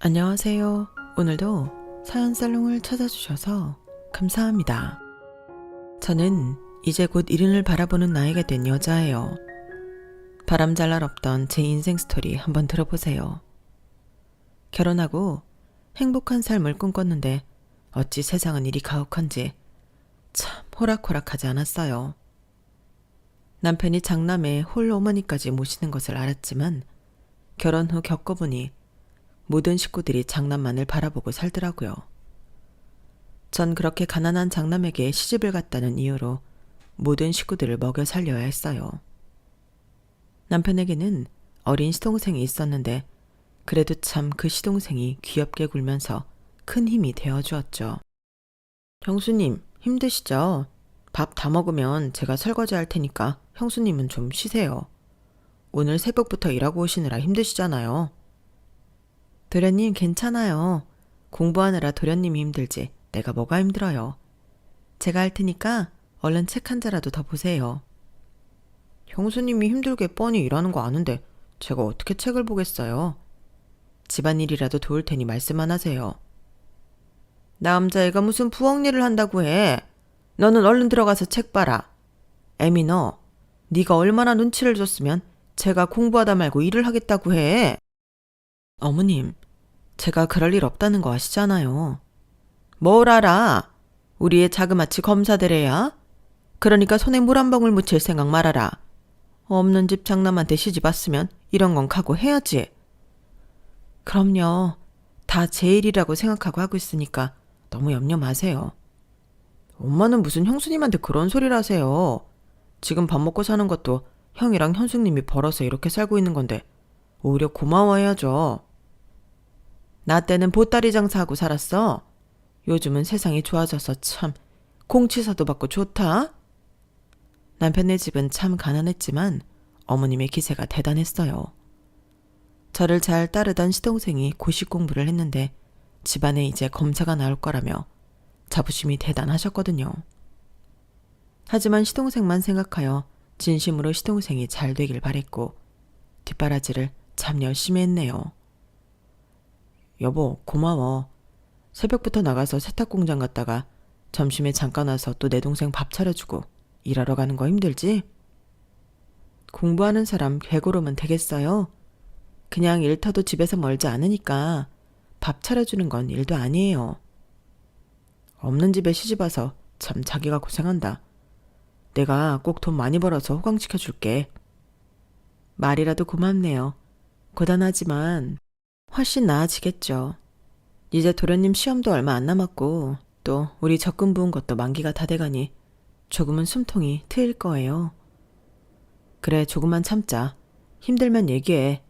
안녕하세요. 오늘도 사연살롱을 찾아주셔서 감사합니다. 저는 이제 곧 이른을 바라보는 나이가 된 여자예요. 바람잘 날 없던 제 인생 스토리 한번 들어보세요. 결혼하고 행복한 삶을 꿈꿨는데 어찌 세상은 이리 가혹한지 참 호락호락하지 않았어요. 남편이 장남의 홀 어머니까지 모시는 것을 알았지만 결혼 후 겪어보니 모든 식구들이 장남만을 바라보고 살더라고요. 전 그렇게 가난한 장남에게 시집을 갔다는 이유로 모든 식구들을 먹여 살려야 했어요. 남편에게는 어린 시동생이 있었는데 그래도 참 그 시동생이 귀엽게 굴면서 큰 힘이 되어주었죠. 형수님 힘드시죠? 밥 다 먹으면 제가 설거지 할 테니까 형수님은 좀 쉬세요. 오늘 새벽부터 일하고 오시느라 힘드시잖아요. 도련님 괜찮아요. 공부하느라 도련님이 힘들지 내가 뭐가 힘들어요. 제가 할 테니까 얼른 책 한 자라도 더 보세요. 형수님이 힘들게 뻔히 일하는 거 아는데 제가 어떻게 책을 보겠어요. 집안일이라도 도울 테니 말씀만 하세요. 남자애가 무슨 부엌 일을 한다고 해. 너는 얼른 들어가서 책 봐라. 애미 너, 네가 얼마나 눈치를 줬으면 제가 공부하다 말고 일을 하겠다고 해. 어머님, 제가 그럴 일 없다는 거 아시잖아요. 뭘 알아? 우리의 자그마치 검사들애야? 그러니까 손에 물 한 방울 묻힐 생각 말아라. 없는 집 장남한테 시집 왔으면 이런 건 각오해야지. 그럼요. 다 제 일이라고 생각하고 하고 있으니까 너무 염려 마세요. 엄마는 무슨 형수님한테 그런 소리를 하세요. 지금 밥 먹고 사는 것도 형이랑 현숙님이 벌어서 이렇게 살고 있는 건데 오히려 고마워해야죠. 나 때는 보따리 장사하고 살았어. 요즘은 세상이 좋아져서 참 공치사도 받고 좋다. 남편네 집은 참 가난했지만 어머님의 기세가 대단했어요. 저를 잘 따르던 시동생이 고시 공부를 했는데 집안에 이제 검사가 나올 거라며 자부심이 대단하셨거든요. 하지만 시동생만 생각하여 진심으로 시동생이 잘 되길 바랬고 뒷바라지를 참 열심히 했네요. 여보 고마워. 새벽부터 나가서 세탁공장 갔다가 점심에 잠깐 와서 또 내 동생 밥 차려주고 일하러 가는 거 힘들지? 공부하는 사람 괴고르면 되겠어요? 그냥 일터도 집에서 멀지 않으니까 밥 차려주는 건 일도 아니에요. 없는 집에 시집와서 참 자기가 고생한다. 내가 꼭 돈 많이 벌어서 호강시켜줄게. 말이라도 고맙네요. 고단하지만 훨씬 나아지겠죠. 이제 도련님 시험도 얼마 안 남았고 또 우리 적금 부은 것도 만기가 다 돼가니 조금은 숨통이 트일 거예요. 그래 조금만 참자. 힘들면 얘기해.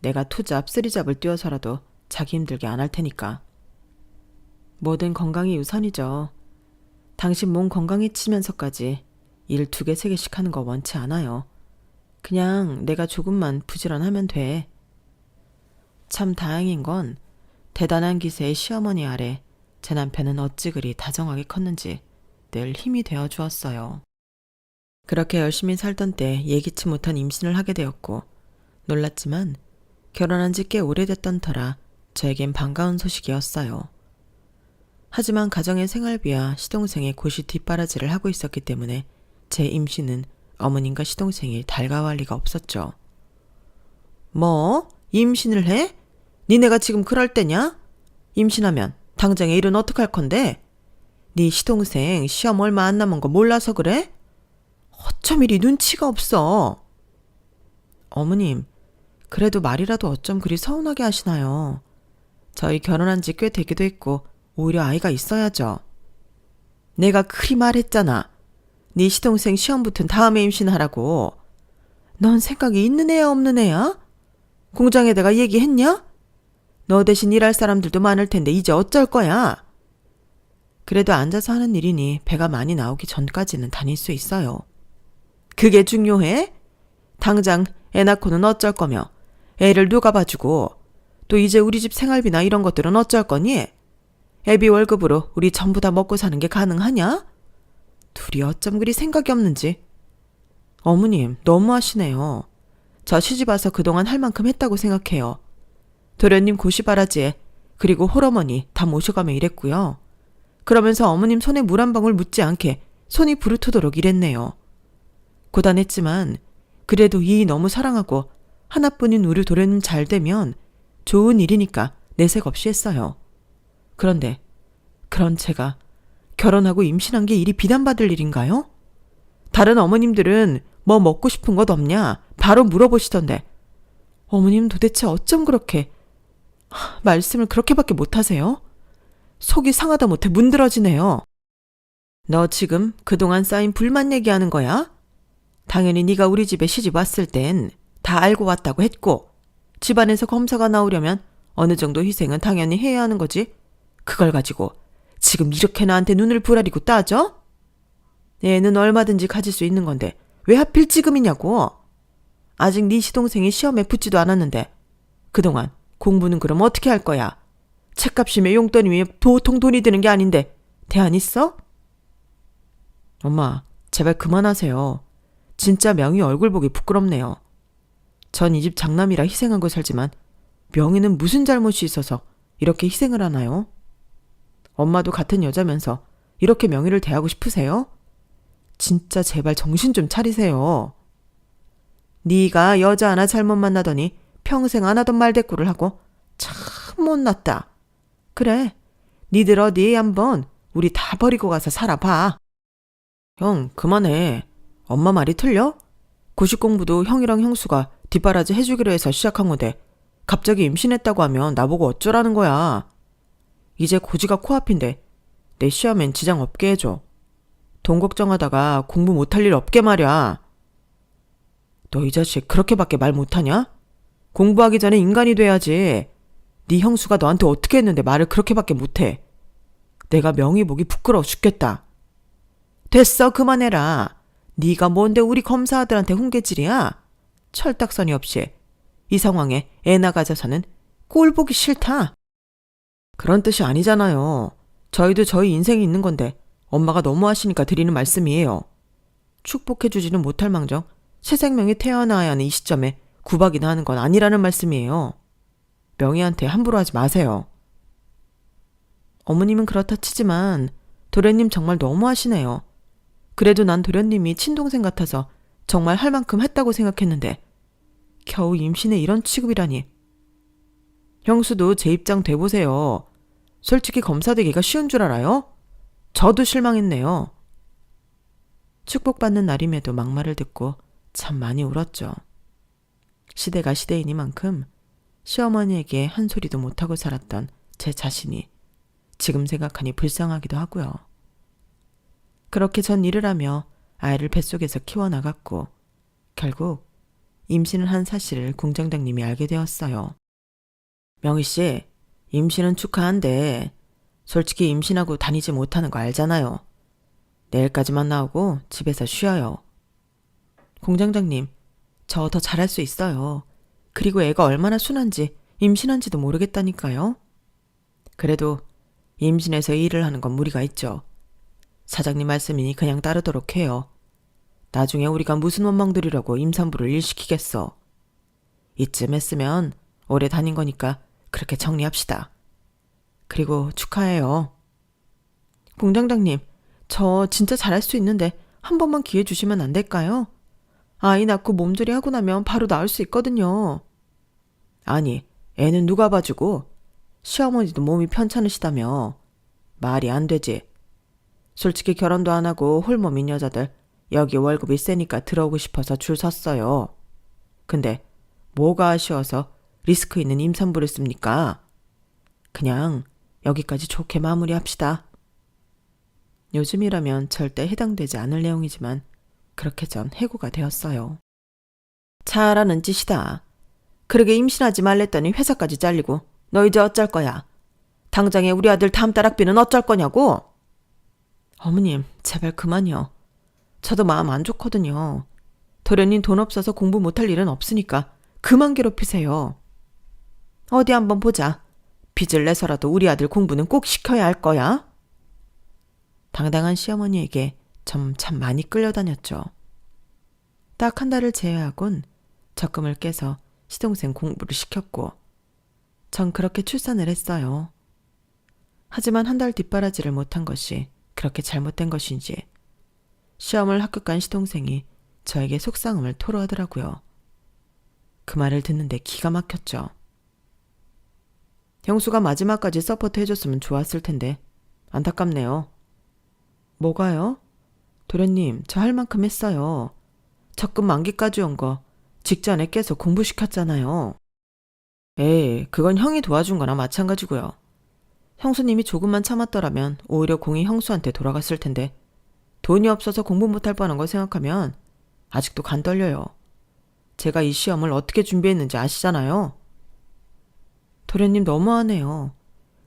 내가 투잡 쓰리잡을 뛰어서라도 자기 힘들게 안 할 테니까. 뭐든 건강이 우선이죠. 당신 몸 건강해지면서까지 일 2개 3개씩 하는 거 원치 않아요. 그냥 내가 조금만 부지런하면 돼. 참 다행인 건 대단한 기세의 시어머니 아래 제 남편은 어찌 그리 다정하게 컸는지 늘 힘이 되어 주었어요. 그렇게 열심히 살던 때 예기치 못한 임신을 하게 되었고 놀랐지만 결혼한 지 꽤 오래됐던 터라 저에겐 반가운 소식이었어요. 하지만 가정의 생활비와 시동생의 고시 뒷바라지를 하고 있었기 때문에 제 임신은 어머님과 시동생이 달가워할 리가 없었죠. 뭐? 임신을 해? 니네가 지금 그럴 때냐? 임신하면 당장에 일은 어떡할 건데? 네 시동생 시험 얼마 안 남은 거 몰라서 그래? 어쩜 이리 눈치가 없어? 어머님, 그래도 말이라도 어쩜 그리 서운하게 하시나요? 저희 결혼한 지 꽤 되기도 했고 오히려 아이가 있어야죠. 내가 그리 말했잖아. 네 시동생 시험 붙은 다음에 임신하라고. 넌 생각이 있는 애야 없는 애야? 공장에다가 얘기했냐? 너 대신 일할 사람들도 많을 텐데 이제 어쩔 거야? 그래도 앉아서 하는 일이니 배가 많이 나오기 전까지는 다닐 수 있어요. 그게 중요해? 당장 애 낳고는 어쩔 거며 애를 누가 봐주고 또 이제 우리 집 생활비나 이런 것들은 어쩔 거니? 애비 월급으로 우리 전부 다 먹고 사는 게 가능하냐? 둘이 어쩜 그리 생각이 없는지. 어머님 너무하시네요. 저 시집 와서 그동안 할 만큼 했다고 생각해요. 도련님 고시바라지에 그리고 홀어머니 다 모셔가며 일했고요. 그러면서 어머님 손에 물 한 방울 묻지 않게 손이 부르트도록 일했네요. 고단했지만 그래도 이 너무 사랑하고 하나뿐인 우리 도련님 잘 되면 좋은 일이니까 내색 없이 했어요. 그런데 그런 제가 결혼하고 임신한 게 일이 비난받을 일인가요? 다른 어머님들은 뭐 먹고 싶은 것 없냐 바로 물어보시던데 어머님 도대체 어쩜 그렇게 말씀을 그렇게밖에 못하세요? 속이 상하다 못해 문드러지네요. 너 지금 그동안 쌓인 불만 얘기하는 거야? 당연히 네가 우리 집에 시집 왔을 땐 다 알고 왔다고 했고 집안에서 검사가 나오려면 어느 정도 희생은 당연히 해야 하는 거지. 그걸 가지고 지금 이렇게 나한테 눈을 부라리고 따져? 애는 얼마든지 가질 수 있는 건데 왜 하필 지금이냐고. 아직 네 시동생이 시험에 붙지도 않았는데 그동안 공부는 그럼 어떻게 할 거야? 책값이며 용돈이며 도통 돈이 드는 게 아닌데 대안 있어? 엄마, 제발 그만하세요. 진짜 명희 얼굴 보기 부끄럽네요. 전 이 집 장남이라 희생하고 살지만 명희는 무슨 잘못이 있어서 이렇게 희생을 하나요? 엄마도 같은 여자면서 이렇게 명희를 대하고 싶으세요? 진짜 제발 정신 좀 차리세요. 네가 여자 하나 잘못 만나더니 평생 안 하던 말대꾸를 하고 참 못났다. 그래, 니들 어디 한번 우리 다 버리고 가서 살아봐. 형, 그만해. 엄마 말이 틀려? 고시 공부도 형이랑 형수가 뒷바라지 해주기로 해서 시작한 건데 갑자기 임신했다고 하면 나보고 어쩌라는 거야. 이제 고지가 코앞인데 내 시험엔 지장 없게 해줘. 돈 걱정하다가 공부 못할 일 없게 말이야. 너 이 자식 그렇게밖에 말 못하냐? 공부하기 전에 인간이 돼야지. 네 형수가 너한테 어떻게 했는데 말을 그렇게밖에 못해. 내가 명의 보기 부끄러워 죽겠다. 됐어, 그만해라. 네가 뭔데 우리 검사아들한테 훈계질이야? 철딱서니 없이 이 상황에 애 나가져서는 꼴 보기 싫다. 그런 뜻이 아니잖아요. 저희도 저희 인생이 있는 건데 엄마가 너무하시니까 드리는 말씀이에요. 축복해주지는 못할 망정 새 생명이 태어나야 하는 이 시점에 구박이나 하는 건 아니라는 말씀이에요. 명희한테 함부로 하지 마세요. 어머님은 그렇다 치지만 도련님 정말 너무하시네요. 그래도 난 도련님이 친동생 같아서 정말 할 만큼 했다고 생각했는데 겨우 임신에 이런 취급이라니. 형수도 제 입장 돼보세요. 솔직히 검사 되기가 쉬운 줄 알아요? 저도 실망했네요. 축복받는 날임에도 막말을 듣고 참 많이 울었죠. 시대가 시대이니만큼 시어머니에게 한 소리도 못하고 살았던 제 자신이 지금 생각하니 불쌍하기도 하고요. 그렇게 전 일을 하며 아이를 뱃속에서 키워나갔고 결국 임신을 한 사실을 공장장님이 알게 되었어요. 명희 씨, 임신은 축하한데 솔직히 임신하고 다니지 못하는 거 알잖아요. 내일까지만 나오고 집에서 쉬어요. 공장장님, 저 더 잘할 수 있어요. 그리고 애가 얼마나 순한지 임신한지도 모르겠다니까요. 그래도 임신해서 일을 하는 건 무리가 있죠. 사장님 말씀이니 그냥 따르도록 해요. 나중에 우리가 무슨 원망들이라고 임산부를 일시키겠어. 이쯤 했으면 오래 다닌 거니까 그렇게 정리합시다. 그리고 축하해요. 공장장님, 저 진짜 잘할 수 있는데 한 번만 기회 주시면 안 될까요? 아이 낳고 몸조리 하고 나면 바로 나을 수 있거든요. 아니, 애는 누가 봐주고 시어머니도 몸이 편찮으시다며. 말이 안 되지. 솔직히 결혼도 안 하고 홀몸인 여자들 여기 월급이 세니까 들어오고 싶어서 줄 섰어요. 근데 뭐가 아쉬워서 리스크 있는 임산부를 씁니까? 그냥 여기까지 좋게 마무리합시다. 요즘이라면 절대 해당되지 않을 내용이지만 그렇게 전 해고가 되었어요. 잘하는 짓이다. 그러게 임신하지 말랬더니 회사까지 잘리고 너 이제 어쩔 거야? 당장에 우리 아들 다음 달 학비는 어쩔 거냐고? 어머님, 제발 그만요. 저도 마음 안 좋거든요. 도련님 돈 없어서 공부 못할 일은 없으니까 그만 괴롭히세요. 어디 한번 보자. 빚을 내서라도 우리 아들 공부는 꼭 시켜야 할 거야. 당당한 시어머니에게 참 많이 끌려다녔죠. 딱 한 달을 제외하곤 적금을 깨서 시동생 공부를 시켰고 전 그렇게 출산을 했어요. 하지만 한 달 뒷바라지를 못한 것이 그렇게 잘못된 것인지 시험을 합격한 시동생이 저에게 속상함을 토로하더라고요. 그 말을 듣는데 기가 막혔죠. 형수가 마지막까지 서포트 해줬으면 좋았을 텐데 안타깝네요. 뭐가요? 도련님, 저 할 만큼 했어요. 적금 만기까지 온 거 직전에 깨서 공부시켰잖아요. 에이, 그건 형이 도와준 거나 마찬가지고요. 형수님이 조금만 참았더라면 오히려 공이 형수한테 돌아갔을 텐데 돈이 없어서 공부 못할 뻔한 거 생각하면 아직도 간 떨려요. 제가 이 시험을 어떻게 준비했는지 아시잖아요. 도련님 너무하네요.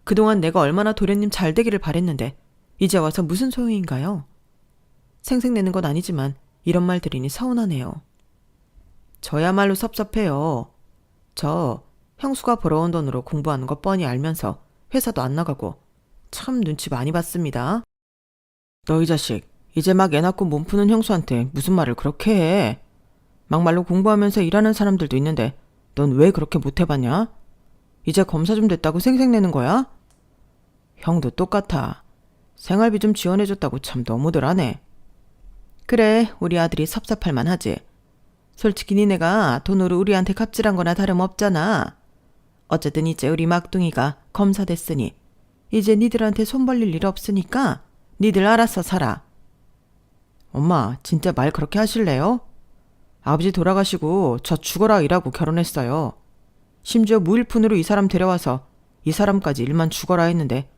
그동안 내가 얼마나 도련님 잘 되기를 바랬는데 이제 와서 무슨 소용인가요? 생색내는 건 아니지만 이런 말 들으니 서운하네요. 저야말로 섭섭해요. 저 형수가 벌어온 돈으로 공부하는 거 뻔히 알면서 회사도 안 나가고 참 눈치 많이 봤습니다. 너 이 자식, 이제 막 애 낳고 몸 푸는 형수한테 무슨 말을 그렇게 해. 막말로 공부하면서 일하는 사람들도 있는데 넌 왜 그렇게 못해봤냐? 이제 검사 좀 됐다고 생색내는 거야? 형도 똑같아. 생활비 좀 지원해줬다고 참 너무들 하네. 그래, 우리 아들이 섭섭할 만하지. 솔직히 니네가 돈으로 우리한테 갑질한 거나 다름없잖아. 어쨌든 이제 우리 막둥이가 검사 됐으니 이제 니들한테 손 벌릴 일 없으니까 니들 알아서 살아. 엄마, 진짜 말 그렇게 하실래요? 아버지 돌아가시고 저 죽어라 일하고 결혼했어요. 심지어 무일푼으로 이 사람 데려와서 이 사람까지 일만 죽어라 했는데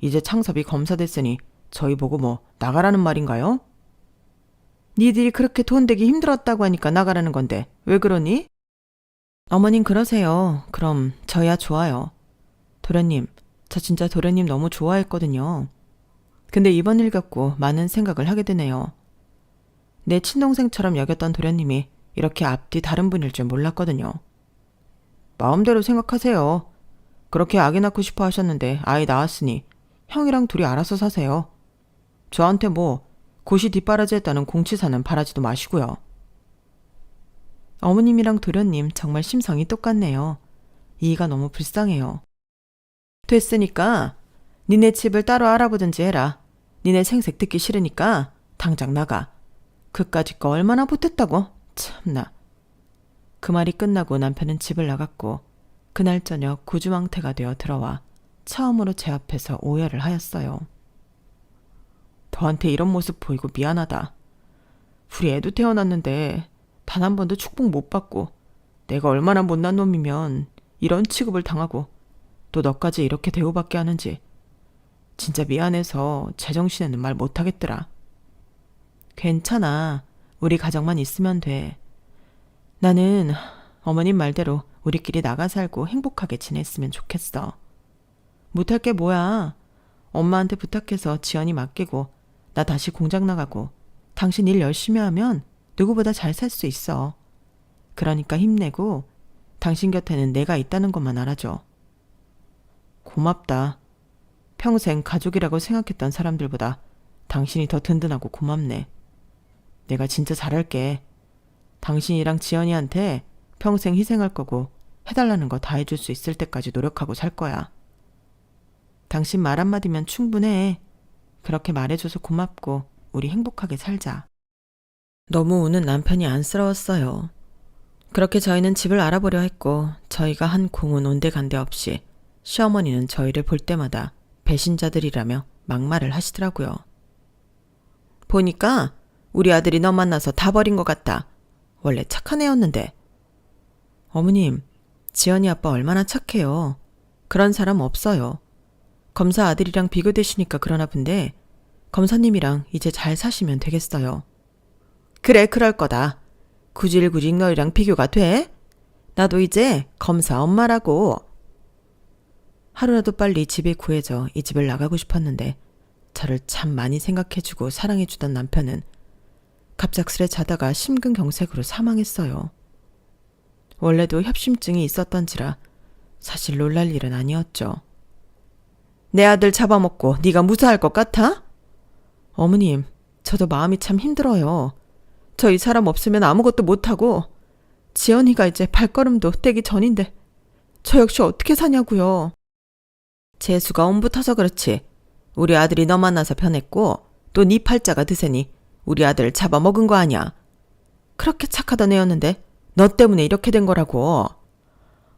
이제 창섭이 검사 됐으니 저희 보고 뭐 나가라는 말인가요? 니들이 그렇게 돈 되기 힘들었다고 하니까 나가라는 건데 왜 그러니? 어머님 그러세요. 그럼 저야 좋아요. 도련님, 저 진짜 도련님 너무 좋아했거든요. 근데 이번 일 갖고 많은 생각을 하게 되네요. 내 친동생처럼 여겼던 도련님이 이렇게 앞뒤 다른 분일 줄 몰랐거든요. 마음대로 생각하세요. 그렇게 아기 낳고 싶어 하셨는데 아이 낳았으니 형이랑 둘이 알아서 사세요. 저한테 뭐 고시 뒷바라지 했다는 공치사는 바라지도 마시고요. 어머님이랑 도련님 정말 심성이 똑같네요. 이해가 너무 불쌍해요. 됐으니까 니네 집을 따로 알아보든지 해라. 니네 생색 듣기 싫으니까 당장 나가. 그까짓 거 얼마나 못했다고? 참나. 그 말이 끝나고 남편은 집을 나갔고 그날 저녁 구주망태가 되어 들어와 처음으로 제 앞에서 오열을 하였어요. 너한테 이런 모습 보이고 미안하다. 우리 애도 태어났는데 단 한 번도 축복 못 받고 내가 얼마나 못난 놈이면 이런 취급을 당하고 또 너까지 이렇게 대우받게 하는지 진짜 미안해서 제정신에는 말 못하겠더라. 괜찮아. 우리 가정만 있으면 돼. 나는 어머님 말대로 우리끼리 나가 살고 행복하게 지냈으면 좋겠어. 못할 게 뭐야. 엄마한테 부탁해서 지연이 맡기고 나 다시 공장 나가고 당신 일 열심히 하면 누구보다 잘 살 수 있어. 그러니까 힘내고 당신 곁에는 내가 있다는 것만 알아줘. 고맙다. 평생 가족이라고 생각했던 사람들보다 당신이 더 든든하고 고맙네. 내가 진짜 잘할게. 당신이랑 지연이한테 평생 희생할 거고 해달라는 거 다 해줄 수 있을 때까지 노력하고 살 거야. 당신 말 한마디면 충분해. 그렇게 말해줘서 고맙고 우리 행복하게 살자. 너무 우는 남편이 안쓰러웠어요. 그렇게 저희는 집을 알아보려 했고 저희가 한 공은 온데간데 없이 시어머니는 저희를 볼 때마다 배신자들이라며 막말을 하시더라고요. 보니까 우리 아들이 너 만나서 다 버린 것 같다. 원래 착한 애였는데. 어머님, 지연이 아빠 얼마나 착해요. 그런 사람 없어요. 검사 아들이랑 비교되시니까 그러나 본데 검사님이랑 이제 잘 사시면 되겠어요. 그래, 그럴 거다. 구질구질 너희랑 비교가 돼? 나도 이제 검사 엄마라고. 하루라도 빨리 집이 구해져 이 집을 나가고 싶었는데 저를 참 많이 생각해주고 사랑해주던 남편은 갑작스레 자다가 심근경색으로 사망했어요. 원래도 협심증이 있었던지라 사실 놀랄 일은 아니었죠. 내 아들 잡아먹고 네가 무사할 것 같아? 어머님, 저도 마음이 참 힘들어요. 저 이 사람 없으면 아무것도 못하고 지연이가 이제 발걸음도 떼기 전인데 저 역시 어떻게 사냐고요. 재수가 옴붙어서 그렇지. 우리 아들이 너 만나서 변했고 또 네 팔자가 드세니 우리 아들을 잡아먹은 거 아니야. 그렇게 착하던 애였는데 너 때문에 이렇게 된 거라고.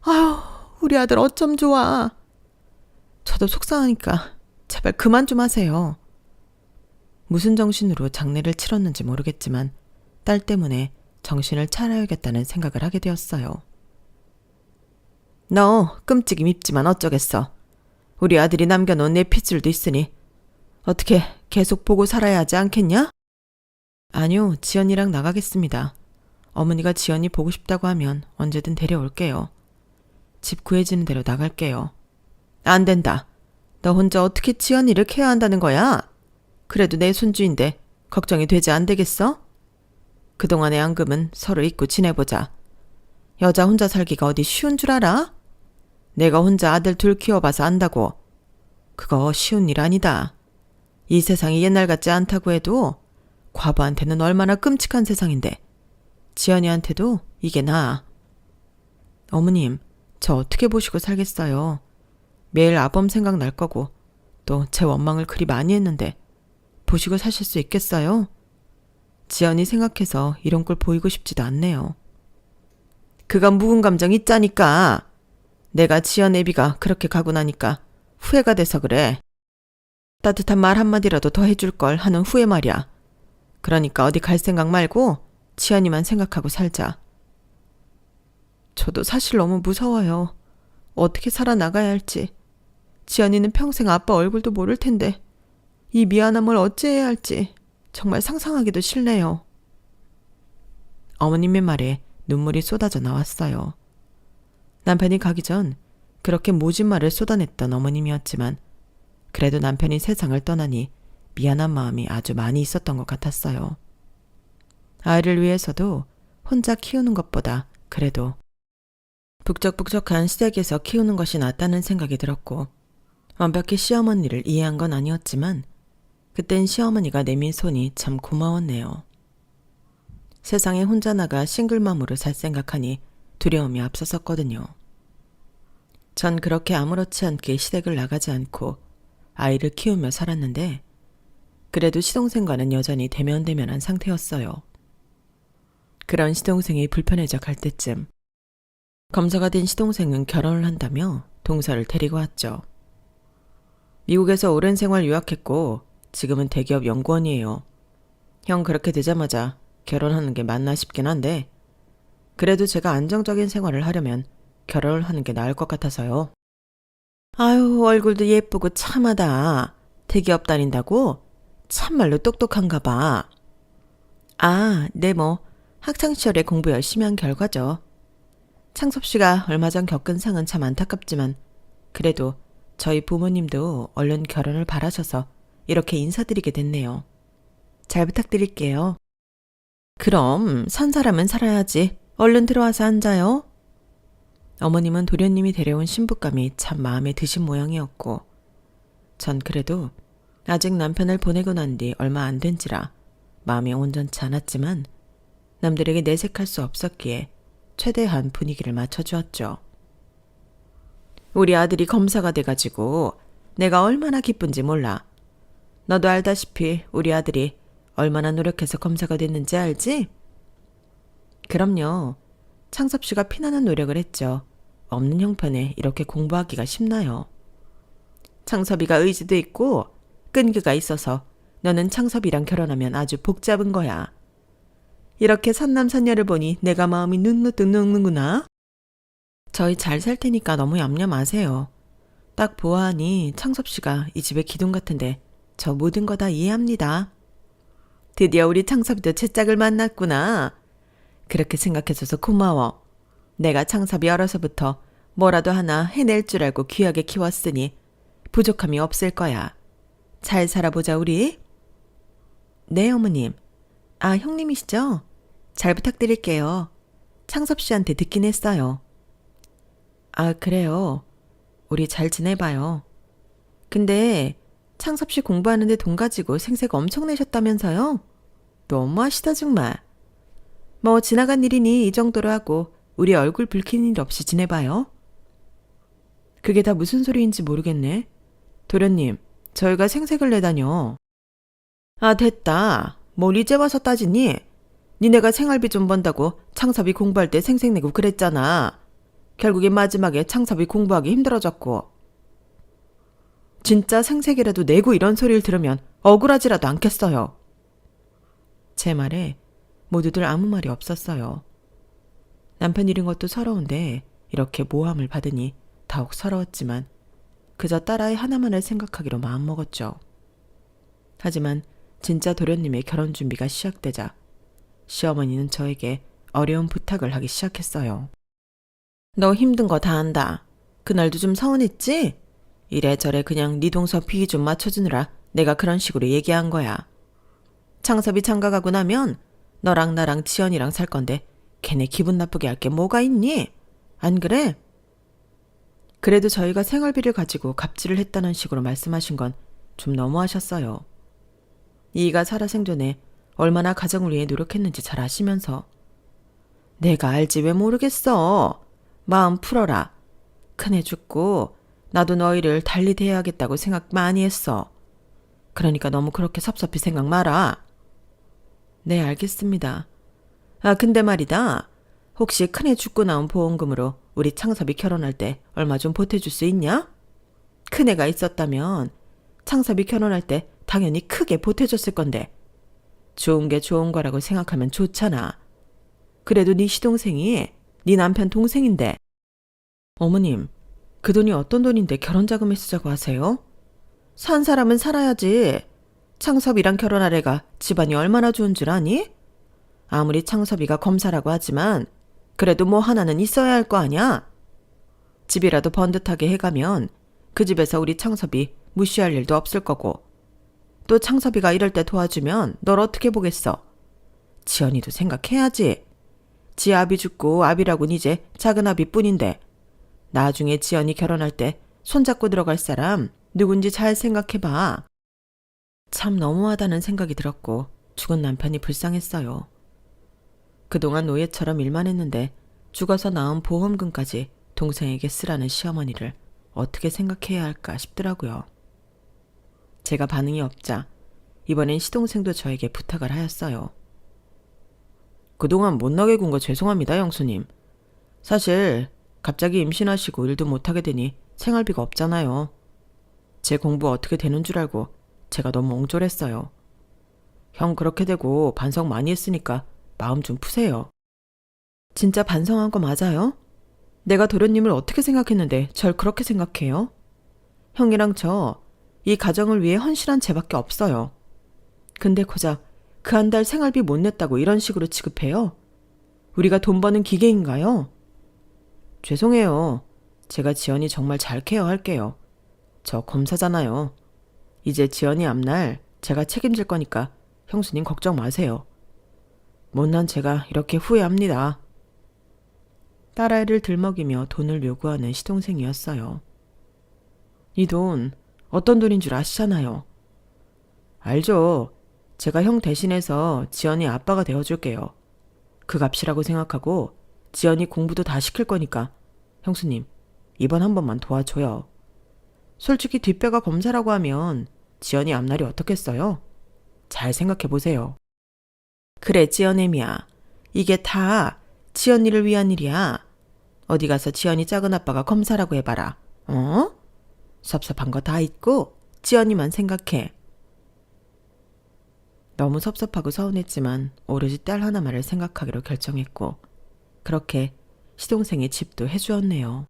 아휴, 우리 아들 어쩜 좋아. 저도 속상하니까 제발 그만 좀 하세요. 무슨 정신으로 장례를 치렀는지 모르겠지만 딸 때문에 정신을 차려야겠다는 생각을 하게 되었어요. 너 끔찍이 밉지만 어쩌겠어. 우리 아들이 남겨놓은 내 핏줄도 있으니 어떻게 계속 보고 살아야 하지 않겠냐? 아니요, 지연이랑 나가겠습니다. 어머니가 지연이 보고 싶다고 하면 언제든 데려올게요. 집 구해지는 대로 나갈게요. 안 된다. 너 혼자 어떻게 지연이를 케어한다는 거야? 그래도 내 손주인데 걱정이 되지 안 되겠어? 그동안의 앙금은 서로 잊고 지내보자. 여자 혼자 살기가 어디 쉬운 줄 알아? 내가 혼자 아들 둘 키워봐서 안다고. 그거 쉬운 일 아니다. 이 세상이 옛날 같지 않다고 해도 과부한테는 얼마나 끔찍한 세상인데 지연이한테도 이게 나아. 어머님, 저 어떻게 보시고 살겠어요. 매일 아범 생각날 거고 또 제 원망을 그리 많이 했는데 보시고 사실 수 있겠어요? 지연이 생각해서 이런 꼴 보이고 싶지도 않네요. 그건 묵은 감정 있자니까. 내가 지연 애비가 그렇게 가고 나니까 후회가 돼서 그래. 따뜻한 말 한마디라도 더 해줄 걸 하는 후회 말이야. 그러니까 어디 갈 생각 말고 지연이만 생각하고 살자. 저도 사실 너무 무서워요. 어떻게 살아나가야 할지. 지연이는 평생 아빠 얼굴도 모를 텐데 이 미안함을 어찌해야 할지 정말 상상하기도 싫네요. 어머님의 말에 눈물이 쏟아져 나왔어요. 남편이 가기 전 그렇게 모진 말을 쏟아냈던 어머님이었지만 그래도 남편이 세상을 떠나니 미안한 마음이 아주 많이 있었던 것 같았어요. 아이를 위해서도 혼자 키우는 것보다 그래도 북적북적한 시댁에서 키우는 것이 낫다는 생각이 들었고 완벽히 시어머니를 이해한 건 아니었지만 그땐 시어머니가 내민 손이 참 고마웠네요. 세상에 혼자 나가 싱글맘으로 살 생각하니 두려움이 앞서섰거든요. 전 그렇게 아무렇지 않게 시댁을 나가지 않고 아이를 키우며 살았는데 그래도 시동생과는 여전히 대면대면한 상태였어요. 그런 시동생이 불편해져 갈 때쯤 검사가 된 시동생은 결혼을 한다며 동서를 데리고 왔죠. 미국에서 오랜 생활 유학했고 지금은 대기업 연구원이에요. 형 그렇게 되자마자 결혼하는 게 맞나 싶긴 한데 그래도 제가 안정적인 생활을 하려면 결혼을 하는 게 나을 것 같아서요. 아유, 얼굴도 예쁘고 참하다. 대기업 다닌다고? 참말로 똑똑한가 봐. 아, 네 뭐 학창시절에 공부 열심히 한 결과죠. 창섭 씨가 얼마 전 겪은 상은 참 안타깝지만 그래도 저희 부모님도 얼른 결혼을 바라셔서 이렇게 인사드리게 됐네요. 잘 부탁드릴게요. 그럼 산 사람은 살아야지. 얼른 들어와서 앉아요. 어머님은 도련님이 데려온 신부감이 참 마음에 드신 모양이었고 전 그래도 아직 남편을 보내고 난 뒤 얼마 안 된지라 마음이 온전치 않았지만 남들에게 내색할 수 없었기에 최대한 분위기를 맞춰주었죠. 우리 아들이 검사가 돼가지고 내가 얼마나 기쁜지 몰라. 너도 알다시피 우리 아들이 얼마나 노력해서 검사가 됐는지 알지? 그럼요. 창섭 씨가 피나는 노력을 했죠. 없는 형편에 이렇게 공부하기가 쉽나요? 창섭이가 의지도 있고 끈기가 있어서 너는 창섭이랑 결혼하면 아주 복 잡은 거야. 이렇게 선남선녀를 보니 내가 마음이 눈누뜨 녹는구나. 저희 잘 살 테니까 너무 염려 마세요. 딱 보아하니 창섭 씨가 이 집의 기둥 같은데 저 모든 거 다 이해합니다. 드디어 우리 창섭이도 제 짝을 만났구나. 그렇게 생각해줘서 고마워. 내가 창섭이 어려서부터 뭐라도 하나 해낼 줄 알고 귀하게 키웠으니 부족함이 없을 거야. 잘 살아보자 우리. 네 어머님. 아 형님이시죠? 잘 부탁드릴게요. 창섭 씨한테 듣긴 했어요. 아 그래요. 우리 잘 지내봐요. 근데 창섭 씨 공부하는데 돈 가지고 생색 엄청 내셨다면서요? 너무하시다 정말. 뭐 지나간 일이니 이 정도로 하고 우리 얼굴 붉힌 일 없이 지내봐요. 그게 다 무슨 소리인지 모르겠네. 도련님, 저희가 생색을 내다뇨. 아, 됐다. 뭘 이제 와서 따지니? 니네가 생활비 좀 번다고 창섭이 공부할 때 생색내고 그랬잖아. 결국엔 마지막에 창섭이 공부하기 힘들어졌고. 진짜 생색이라도 내고 이런 소리를 들으면 억울하지라도 않겠어요. 제 말에 모두들 아무 말이 없었어요. 남편 잃은 것도 서러운데 이렇게 모함을 받으니 더욱 서러웠지만 그저 딸아이 하나만을 생각하기로 마음먹었죠. 하지만 진짜 도련님의 결혼 준비가 시작되자 시어머니는 저에게 어려운 부탁을 하기 시작했어요. 너 힘든 거 다 안다. 그날도 좀 서운했지? 이래저래 그냥 네 동서 비위 좀 맞춰주느라 내가 그런 식으로 얘기한 거야. 창섭이 장가가고 나면 너랑 나랑 지연이랑 살 건데 걔네 기분 나쁘게 할 게 뭐가 있니? 안 그래? 그래도 저희가 생활비를 가지고 갑질을 했다는 식으로 말씀하신 건 좀 너무하셨어요. 이가 살아생전에 얼마나 가정을 위해 노력했는지 잘 아시면서. 내가 알지 왜 모르겠어. 마음 풀어라. 큰애 죽고 나도 너희를 달리 대해야겠다고 생각 많이 했어. 그러니까 너무 그렇게 섭섭히 생각 마라. 네, 알겠습니다. 아, 근데 말이다. 혹시 큰애 죽고 나온 보험금으로 우리 창섭이 결혼할 때 얼마 좀 보태줄 수 있냐? 큰애가 있었다면 창섭이 결혼할 때 당연히 크게 보태줬을 건데 좋은 게 좋은 거라고 생각하면 좋잖아. 그래도 네 시동생이 네 남편 동생인데. 어머님, 그 돈이 어떤 돈인데 결혼 자금에 쓰자고 하세요? 산 사람은 살아야지. 창섭이랑 결혼할 애가 집안이 얼마나 좋은 줄 아니? 아무리 창섭이가 검사라고 하지만 그래도 뭐 하나는 있어야 할 거 아냐? 집이라도 번듯하게 해가면 그 집에서 우리 창섭이 무시할 일도 없을 거고 또 창섭이가 이럴 때 도와주면 널 어떻게 보겠어? 지연이도 생각해야지. 지 아비 죽고 아비라고는 이제 작은 아비뿐인데 나중에 지연이 결혼할 때 손잡고 들어갈 사람 누군지 잘 생각해봐. 참 너무하다는 생각이 들었고 죽은 남편이 불쌍했어요. 그동안 노예처럼 일만 했는데 죽어서 나온 보험금까지 동생에게 쓰라는 시어머니를 어떻게 생각해야 할까 싶더라고요. 제가 반응이 없자 이번엔 시동생도 저에게 부탁을 하였어요. 그동안 못나게 군 거 죄송합니다, 영수님. 사실 갑자기 임신하시고 일도 못하게 되니 생활비가 없잖아요. 제 공부 어떻게 되는 줄 알고 제가 너무 옹졸했어요. 형 그렇게 되고 반성 많이 했으니까 마음 좀 푸세요. 진짜 반성한 거 맞아요? 내가 도련님을 어떻게 생각했는데 절 그렇게 생각해요? 형이랑 저 이 가정을 위해 헌신한 죄밖에 없어요. 근데 고작 그 한 달 생활비 못 냈다고 이런 식으로 취급해요? 우리가 돈 버는 기계인가요? 죄송해요. 제가 지연이 정말 잘 케어할게요. 저 검사잖아요. 이제 지연이 앞날 제가 책임질 거니까 형수님 걱정 마세요. 못난 제가 이렇게 후회합니다. 딸아이를 들먹이며 돈을 요구하는 시동생이었어요. 이 돈 어떤 돈인 줄 아시잖아요. 알죠. 제가 형 대신해서 지연이 아빠가 되어줄게요. 그 값이라고 생각하고 지연이 공부도 다 시킬 거니까 형수님 이번 한 번만 도와줘요. 솔직히 뒷배가 검사라고 하면 지연이 앞날이 어떻겠어요? 잘 생각해 보세요. 그래 지연애미야. 이게 다 지연이를 위한 일이야. 어디 가서 지연이 작은 아빠가 검사라고 해봐라. 어? 섭섭한 거 다 잊고 지연이만 생각해. 너무 섭섭하고 서운했지만 오로지 딸 하나만을 생각하기로 결정했고 그렇게 시동생의 집도 해주었네요.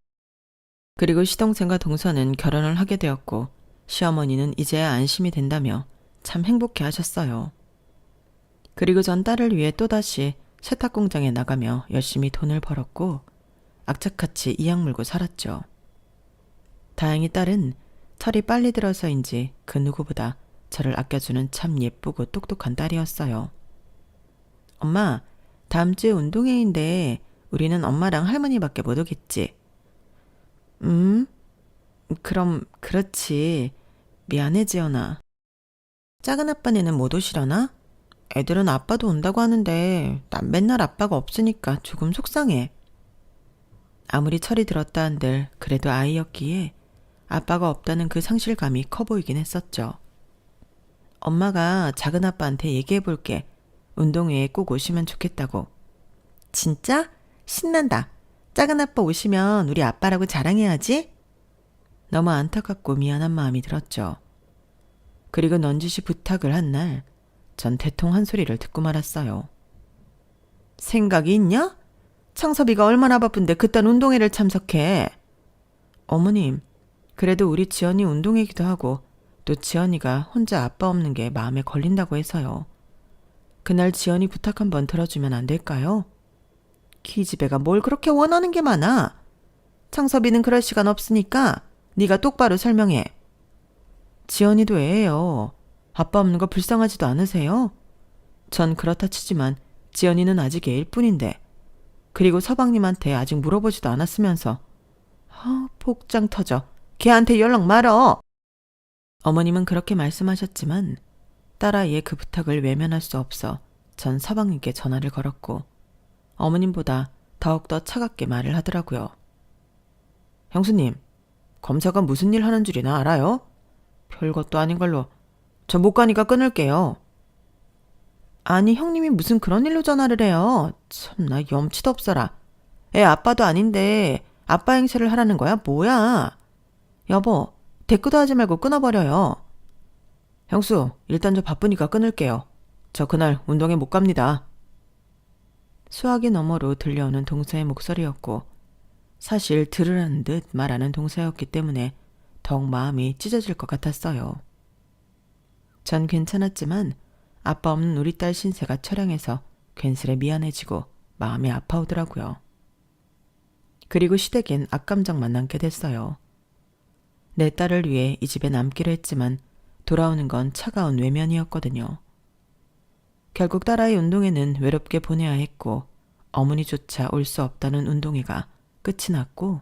그리고 시동생과 동서는 결혼을 하게 되었고 시어머니는 이제야 안심이 된다며 참 행복해 하셨어요. 그리고 전 딸을 위해 또다시 세탁공장에 나가며 열심히 돈을 벌었고 악착같이 이악 물고 살았죠. 다행히 딸은 철이 빨리 들어서인지 그 누구보다 저를 아껴주는 참 예쁘고 똑똑한 딸이었어요. 엄마, 다음 주에 운동회인데 우리는 엄마랑 할머니밖에 못 오겠지? 그럼 그렇지. 미안해 지연아. 작은 아빠네는 못 오시려나? 애들은 아빠도 온다고 하는데 난 맨날 아빠가 없으니까 조금 속상해. 아무리 철이 들었다 한들 그래도 아이였기에 아빠가 없다는 그 상실감이 커 보이긴 했었죠. 엄마가 작은 아빠한테 얘기해 볼게. 운동회에 꼭 오시면 좋겠다고. 진짜? 신난다. 작은 아빠 오시면 우리 아빠라고 자랑해야지. 너무 안타깝고 미안한 마음이 들었죠. 그리고 넌지시 부탁을 한 날, 전 대통 한 소리를 듣고 말았어요. 생각이 있냐? 창섭이가 얼마나 바쁜데 그딴 운동회를 참석해. 어머님, 그래도 우리 지연이 운동회기도 하고 또 지연이가 혼자 아빠 없는 게 마음에 걸린다고 해서요. 그날 지연이 부탁 한번 들어주면 안 될까요? 기집애가 뭘 그렇게 원하는 게 많아. 창섭이는 그럴 시간 없으니까 네가 똑바로 설명해. 지연이도 애예요. 아빠 없는 거 불쌍하지도 않으세요? 전 그렇다 치지만 지연이는 아직 애일 뿐인데. 그리고 서방님한테 아직 물어보지도 않았으면서. 복장 터져. 걔한테 연락 말어. 어머님은 그렇게 말씀하셨지만 딸아이의 그 부탁을 외면할 수 없어 전 서방님께 전화를 걸었고 어머님보다 더욱더 차갑게 말을 하더라고요. 형수님, 검사가 무슨 일 하는 줄이나 알아요? 별것도 아닌 걸로. 저 못 가니까 끊을게요. 아니, 형님이 무슨 그런 일로 전화를 해요. 참나 염치도 없어라. 애 아빠도 아닌데 아빠 행세를 하라는 거야? 뭐야? 여보, 대꾸도 하지 말고 끊어버려요. 형수, 일단 저 바쁘니까 끊을게요. 저 그날 운동회 못 갑니다. 수화기 너머로 들려오는 동서의 목소리였고 사실 들으라는 듯 말하는 동서였기 때문에 더욱 마음이 찢어질 것 같았어요. 전 괜찮았지만 아빠 없는 우리 딸 신세가 처량해서 괜스레 미안해지고 마음이 아파오더라고요. 그리고 시댁엔 악감정만 남게 됐어요. 내 딸을 위해 이 집에 남기로 했지만 돌아오는 건 차가운 외면이었거든요. 결국 딸아이 운동회는 외롭게 보내야 했고 어머니조차 올 수 없다는 운동회가 끝이 났고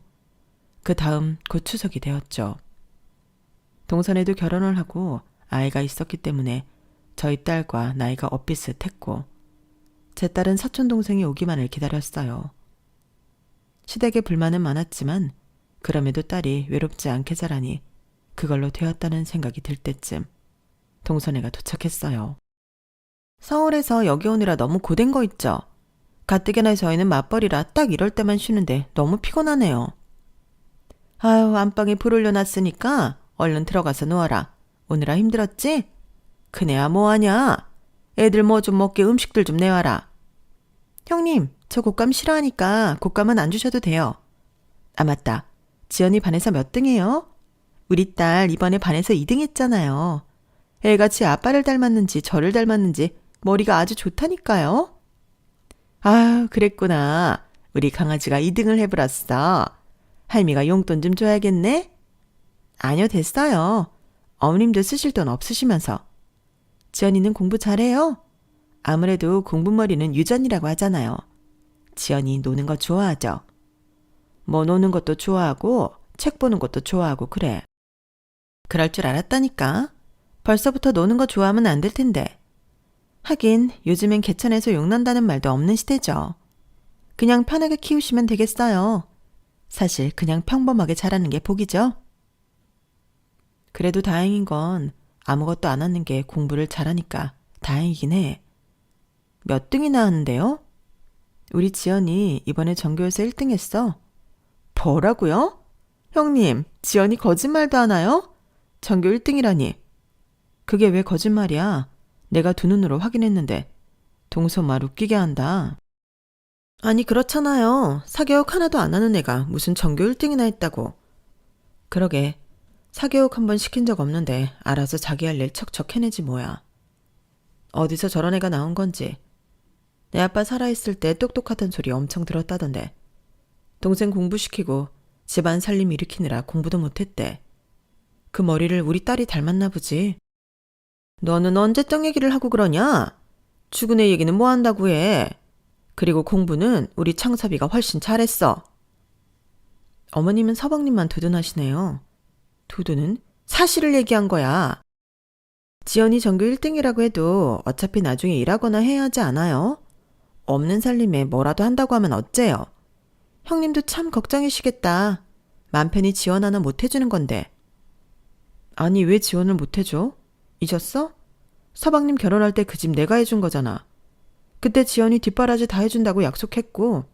그 다음 곧 추석이 되었죠. 동선에도 결혼을 하고 아이가 있었기 때문에 저희 딸과 나이가 엇비슷했고 제 딸은 사촌동생이 오기만을 기다렸어요. 시댁에 불만은 많았지만 그럼에도 딸이 외롭지 않게 자라니 그걸로 되었다는 생각이 들 때쯤 동선회가 도착했어요. 서울에서 여기 오느라 너무 고된 거 있죠? 가뜩이나 저희는 맞벌이라 딱 이럴 때만 쉬는데 너무 피곤하네요. 아유, 안방에 불 올려놨으니까 얼른 들어가서 누워라. 오느라 힘들었지? 그네야 뭐하냐? 애들 뭐 좀 먹게 음식들 좀 내와라. 형님, 저 곶감 싫어하니까 곶감은 안 주셔도 돼요. 아, 맞다. 지연이 반에서 몇 등이에요? 우리 딸 이번에 반에서 2등 했잖아요. 애같이 아빠를 닮았는지 저를 닮았는지 머리가 아주 좋다니까요. 아유, 그랬구나. 우리 강아지가 2등을 해버렸어. 할미가 용돈 좀 줘야겠네? 아니요, 됐어요. 어머님도 쓰실 돈 없으시면서. 지연이는 공부 잘해요? 아무래도 공부머리는 유전이라고 하잖아요. 지연이 노는 거 좋아하죠? 뭐 노는 것도 좋아하고 책 보는 것도 좋아하고 그래. 그럴 줄 알았다니까. 벌써부터 노는 거 좋아하면 안 될 텐데. 하긴 요즘엔 개천에서 욕난다는 말도 없는 시대죠. 그냥 편하게 키우시면 되겠어요. 사실 그냥 평범하게 자라는 게 복이죠. 그래도 다행인 건 아무것도 안 하는 게 공부를 잘하니까 다행이긴 해. 몇 등이나 하는데요? 우리 지연이 이번에 전교에서 1등 했어. 뭐라고요? 형님, 지연이 거짓말도 하나요? 전교 1등이라니. 그게 왜 거짓말이야? 내가 두 눈으로 확인했는데. 동서말 웃기게 한다. 아니, 그렇잖아요. 사교육 하나도 안 하는 애가 무슨 전교 1등이나 했다고. 그러게. 사교육 한번 시킨 적 없는데 알아서 자기 할 일 척척 해내지 뭐야. 어디서 저런 애가 나온 건지. 내 아빠 살아있을 때 똑똑하단 소리 엄청 들었다던데. 동생 공부시키고 집안 살림 일으키느라 공부도 못했대. 그 머리를 우리 딸이 닮았나 보지. 너는 언제 떡 얘기를 하고 그러냐? 죽은 애 얘기는 뭐 한다고 해. 그리고 공부는 우리 창섭이가 훨씬 잘했어. 어머님은 서방님만 두둔하시네요. 두둔은? 사실을 얘기한 거야. 지연이 전교 1등이라고 해도 어차피 나중에 일하거나 해야 하지 않아요? 없는 살림에 뭐라도 한다고 하면 어째요? 형님도 참 걱정이시겠다. 맘 편히 지원 하나 못 해주는 건데. 아니, 왜 지원을 못 해줘? 잊었어? 서방님 결혼할 때 그 집 내가 해준 거잖아. 그때 지연이 뒷바라지 다 해준다고 약속했고,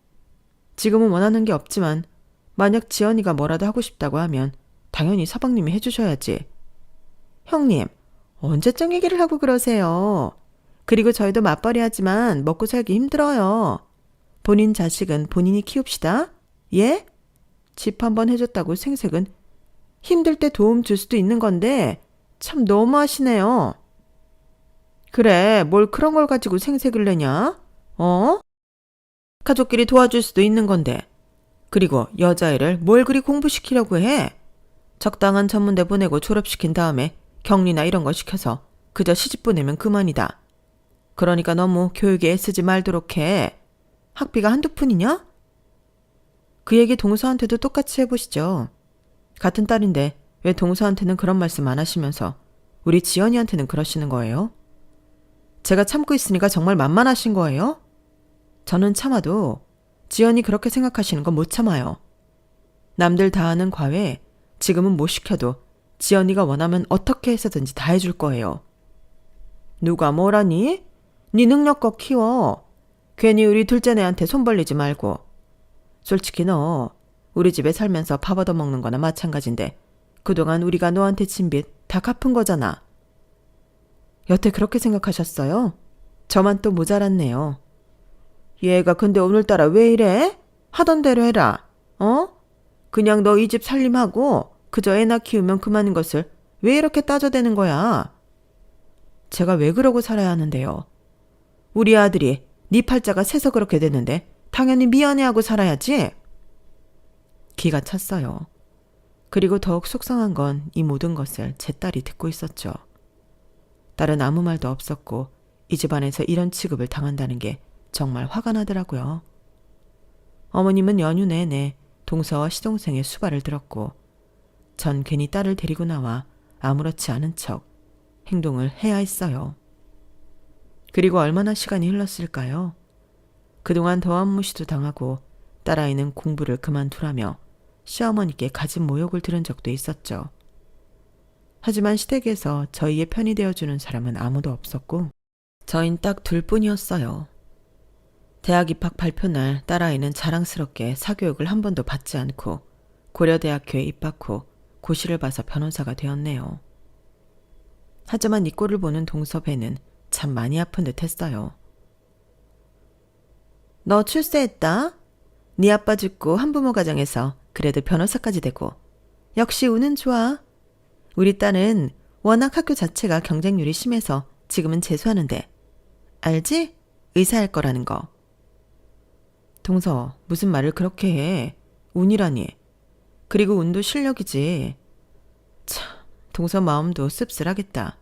지금은 원하는 게 없지만 만약 지연이가 뭐라도 하고 싶다고 하면 당연히 서방님이 해주셔야지. 형님, 언제적 얘기를 하고 그러세요. 그리고 저희도 맞벌이 하지만 먹고 살기 힘들어요. 본인 자식은 본인이 키웁시다. 예? 집 한번 해줬다고 생색은 힘들 때 도움 줄 수도 있는 건데 참 너무하시네요. 그래, 뭘 그런 걸 가지고 생색을 내냐? 어? 가족끼리 도와줄 수도 있는 건데. 그리고 여자애를 뭘 그리 공부시키려고 해? 적당한 전문대 보내고 졸업시킨 다음에 격리나 이런 거 시켜서 그저 시집 보내면 그만이다. 그러니까 너무 교육에 애쓰지 말도록 해. 학비가 한두 푼이냐? 그 얘기 동서한테도 똑같이 해보시죠. 같은 딸인데 왜 동서한테는 그런 말씀 안 하시면서 우리 지연이한테는 그러시는 거예요? 제가 참고 있으니까 정말 만만하신 거예요? 저는 참아도 지연이 그렇게 생각하시는 건 못 참아요. 남들 다 하는 과외 지금은 못 시켜도 지연이가 원하면 어떻게 해서든지 다 해줄 거예요. 누가 뭐라니? 네 능력껏 키워. 괜히 우리 둘째네한테 손 벌리지 말고. 솔직히 너 우리 집에 살면서 밥 얻어먹는 거나 마찬가지인데 그동안 우리가 너한테 진 빚 다 갚은 거잖아. 여태 그렇게 생각하셨어요? 저만 또 모자랐네요. 얘가 근데 오늘따라 왜 이래? 하던 대로 해라. 어? 그냥 너 이 집 살림하고 그저 애나 키우면 그만인 것을 왜 이렇게 따져대는 거야? 제가 왜 그러고 살아야 하는데요? 우리 아들이 네 팔자가 새서 그렇게 됐는데 당연히 미안해하고 살아야지. 기가 찼어요. 그리고 더욱 속상한 건 이 모든 것을 제 딸이 듣고 있었죠. 딸은 아무 말도 없었고 이 집안에서 이런 취급을 당한다는 게 정말 화가 나더라고요. 어머님은 연휴 내내 동서와 시동생의 수발을 들었고 전 괜히 딸을 데리고 나와 아무렇지 않은 척 행동을 해야 했어요. 그리고 얼마나 시간이 흘렀을까요? 그동안 더한 무시도 당하고 딸아이는 공부를 그만두라며 시어머니께 가진 모욕을 들은 적도 있었죠. 하지만 시댁에서 저희의 편이 되어주는 사람은 아무도 없었고 저흰 딱 둘뿐이었어요. 대학 입학 발표날 딸아이는 자랑스럽게 사교육을 한 번도 받지 않고 고려대학교에 입학 후 고시를 봐서 변호사가 되었네요. 하지만 이 꼴을 보는 동서배는 참 많이 아픈 듯 했어요. 너 출세했다? 네 아빠 죽고 한부모 가정에서 그래도 변호사까지 되고 역시 운은 좋아. 우리 딸은 워낙 학교 자체가 경쟁률이 심해서 지금은 재수하는데 알지? 의사할 거라는 거. 동서, 무슨 말을 그렇게 해. 운이라니. 그리고 운도 실력이지. 참, 동서 마음도 씁쓸하겠다.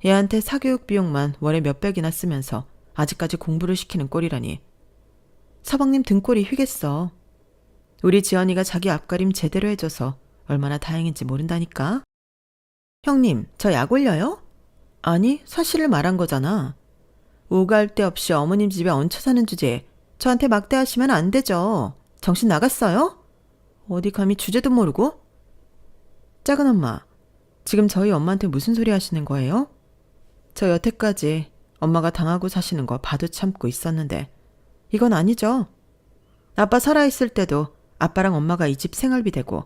얘한테 사교육 비용만 월에 몇백이나 쓰면서 아직까지 공부를 시키는 꼴이라니. 서방님 등골이 휘겠어. 우리 지연이가 자기 앞가림 제대로 해줘서 얼마나 다행인지 모른다니까. 형님, 저 약 올려요? 아니, 사실을 말한 거잖아. 오갈 데 없이 어머님 집에 얹혀 사는 주제에 저한테 막대하시면 안 되죠. 정신 나갔어요? 어디 감히 주제도 모르고? 작은 엄마, 지금 저희 엄마한테 무슨 소리 하시는 거예요? 저 여태까지 엄마가 당하고 사시는 거 봐도 참고 있었는데 이건 아니죠. 아빠 살아있을 때도 아빠랑 엄마가 이 집 생활비 대고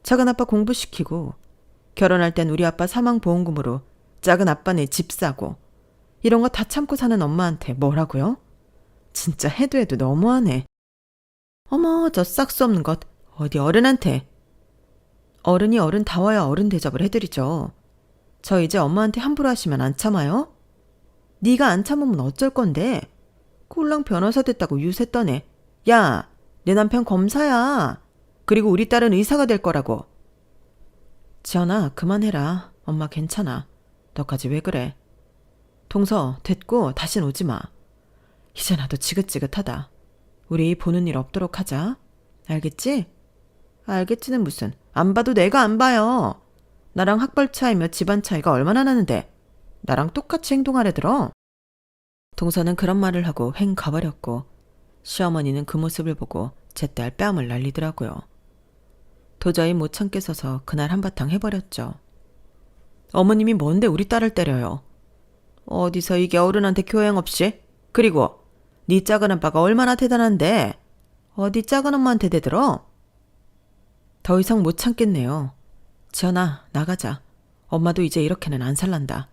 작은 아빠 공부시키고 결혼할 땐 우리 아빠 사망보험금으로 작은 아빠네 집 사고 이런 거 다 참고 사는 엄마한테 뭐라고요? 진짜 해도 해도 너무하네. 어머, 저 싹수 없는 것 어디 어른한테. 어른이 어른다워야 어른 대접을 해드리죠. 저 이제 엄마한테 함부로 하시면 안 참아요? 네가 안 참으면 어쩔 건데. 꼴랑 변호사 됐다고 유세 떠네. 야, 내 남편 검사야. 그리고 우리 딸은 의사가 될 거라고. 지연아, 그만해라. 엄마 괜찮아. 너까지 왜 그래? 동서, 됐고 다신 오지 마. 이제 나도 지긋지긋하다. 우리 보는 일 없도록 하자. 알겠지? 알겠지는 무슨. 안 봐도 내가 안 봐요. 나랑 학벌 차이며 집안 차이가 얼마나 나는데 나랑 똑같이 행동하래들어. 동서는 그런 말을 하고 횡 가버렸고 시어머니는 그 모습을 보고 제 딸 뺨을 날리더라고요. 도저히 못 참겠어서 그날 한바탕 해버렸죠. 어머님이 뭔데 우리 딸을 때려요? 어디서 이게 어른한테 교양 없이? 그리고 네 작은 아빠가 얼마나 대단한데 어디 작은 엄마한테 대들어? 더 이상 못 참겠네요. 지연아, 나가자. 엄마도 이제 이렇게는 안 살란다.